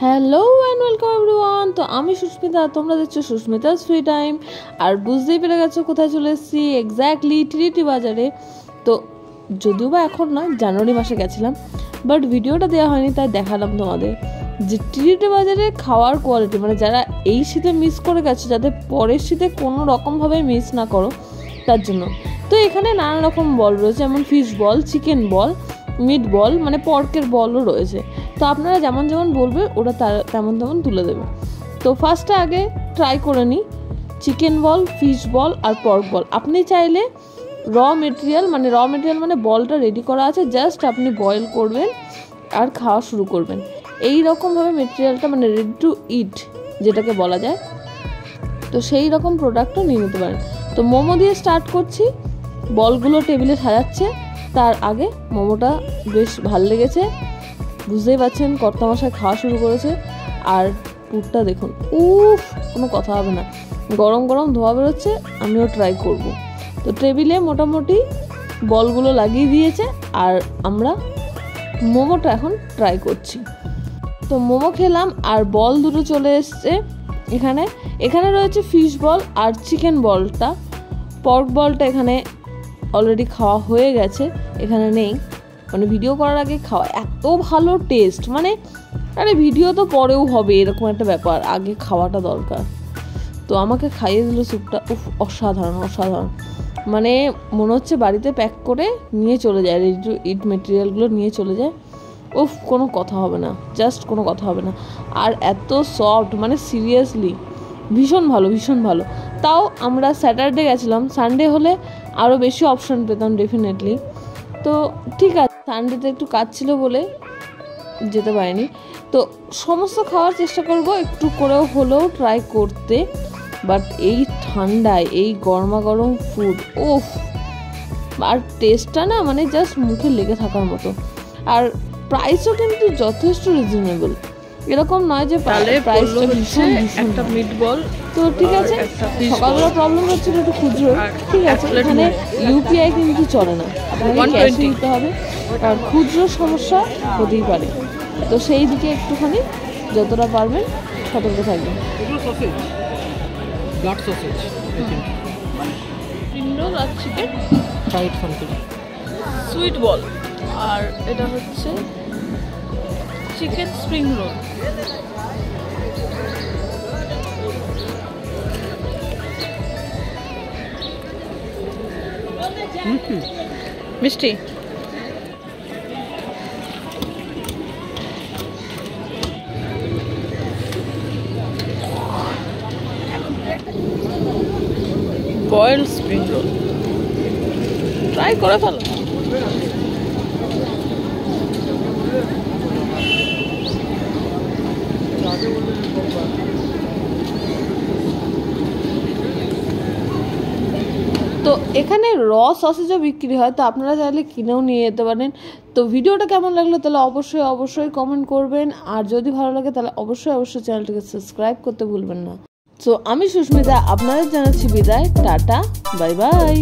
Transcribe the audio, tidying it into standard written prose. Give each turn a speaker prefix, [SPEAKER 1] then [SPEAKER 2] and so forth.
[SPEAKER 1] Hello and welcome everyone. তো আমি সুস্মিতা, তোমরা দেখছো সুস্মিতা ফ্রি টাইম। আর বুঝতেই পেরে গেছো কোথায় চলে এসেছি, এক্স্যাক্টলি টিরিটি বাজারে। তো যদিও বা এখন না, জানুয়ারি মাসে গেছিলাম, বাট ভিডিওটা দেওয়া হয়নি, তাই দেখালাম তোমাদের যে টিরিটি বাজারে খাওয়ার কোয়ালিটি, মানে যারা এই শীতে মিস করে গেছো, যাতে পরের শীতে কোনো রকমভাবে মিস না করো তার জন্য। তো এখানে নানা রকম বল রয়েছে, যেমন ফিশ বল, চিকেন বল, মিট বল, মানে পর্কের বলও রয়েছে। তো আপনারা যেমন যেমন বলবে ওরা তেমন তেমন তুলে দেবে। তো ফার্স্টে আগে ট্রাই করে নিই চিকেন বল, ফিশ বল আর পর্ক বল। আপনি চাইলে র মেটেরিয়াল মানে বলটা রেডি করা আছে, জাস্ট আপনি বয়েল করবেন আর খাওয়া শুরু করবেন। এই রকমভাবে মেটেরিয়ালটা, মানে রেডি টু ইট যেটাকে বলা যায়, তো সেই রকম প্রোডাক্টও নিয়ে নিতে পারেন। তো মোমো দিয়ে স্টার্ট করছি, বলগুলো টেবিলে সাজাচ্ছে। তার আগে মোমোটা বেশ ভাল লেগেছে, বুঝতেই পারছেন কর্তামশাই খাওয়া শুরু করেছে। আর পুরটা দেখুন, উফ, কোনো কথা হবে না, গরম গরম ধোয়া বেরোচ্ছে। আমিও ট্রাই করব। তো টেবিলে মোটামুটি বলগুলো লাগিয়ে দিয়েছে আর আমরা মোমোটা এখন ট্রাই করছি। তো মোমো খেলাম আর বল দুটো চলে এসছে এখানে রয়েছে ফিশ বল আর চিকেন বলটা। পর্ক বলটা এখানে অলরেডি খাওয়া হয়ে গেছে, এখানে নেই, মানে ভিডিও করার আগে খাওয়া। এত ভালো টেস্ট, মানে আরে ভিডিও তো পরেও হবে, এরকম একটা ব্যাপার, আগে খাওয়াটা দরকার। তো আমাকে খাইয়ে দিল স্যুপটা, উফ, অসাধারণ অসাধারণ। মানে মনে হচ্ছে বাড়িতে প্যাক করে নিয়ে চলে যায়, রেডি টু ইট মেটেরিয়ালগুলো নিয়ে চলে যায়। উফ, কোনো কথা হবে না, জাস্ট কোনো কথা হবে না। আর এত সফট, মানে সিরিয়াসলি ভীষণ ভালো, ভীষণ ভালো। তাও আমরা স্যাটারডে গেছিলাম, সানডে হলে আরও বেশি অপশান পেতাম ডেফিনেটলি। তো ঠিক আছে, সানডেতে একটু কাজ ছিল বলে যেতে পারিনি। তো সমস্ত খাওয়ার চেষ্টা করব, একটু করেও হলেও ট্রাই করতে। বাট এই ঠান্ডায় এই গরমা গরম ফুড, ওফ, আর টেস্টটা না, মানে জাস্ট মুখে লেগে থাকার মতো। আর প্রাইসও কিন্তু যথেষ্ট রিজনেবল, এরকম নয় যে প্রাইসটা ভীষণ একটা মিট বল। তো ঠিক আছে, সকালবেলা প্রবলেম হচ্ছিল একটু খুচরো, ঠিক আছে, এখানে ইউপিআই কিন্তু চলে না, আপনাকে ক্যাশ দিতে হবে, আর খুচরো সমস্যা হতেই পারে। তো সেই দিকে একটুখানি যতটা পারবেন সতর্ক থাকবেন। চিকেন সুইট বল, আর এটা হচ্ছে চিকেন স্প্রিং রোল। মিষ্টি, বয়েলড স্প্রিং রোল ট্রাই করে ফেলো। তো এখানে র সসেজও বিক্রি হয়, তো আপনারা চাইলে কিনেও নিয়ে যেতে পারেন। তো ভিডিওটা কেমন লাগলো তাহলে অবশ্যই কমেন্ট করবেন, আর যদি ভালো লাগে তাহলে অবশ্যই চ্যানেলটিকে সাবস্ক্রাইব করতে ভুলবেন না। তো আমি সুস্মিতা, আপনাদের জানাচ্ছি বিদায়, টাটা, বাই বাই।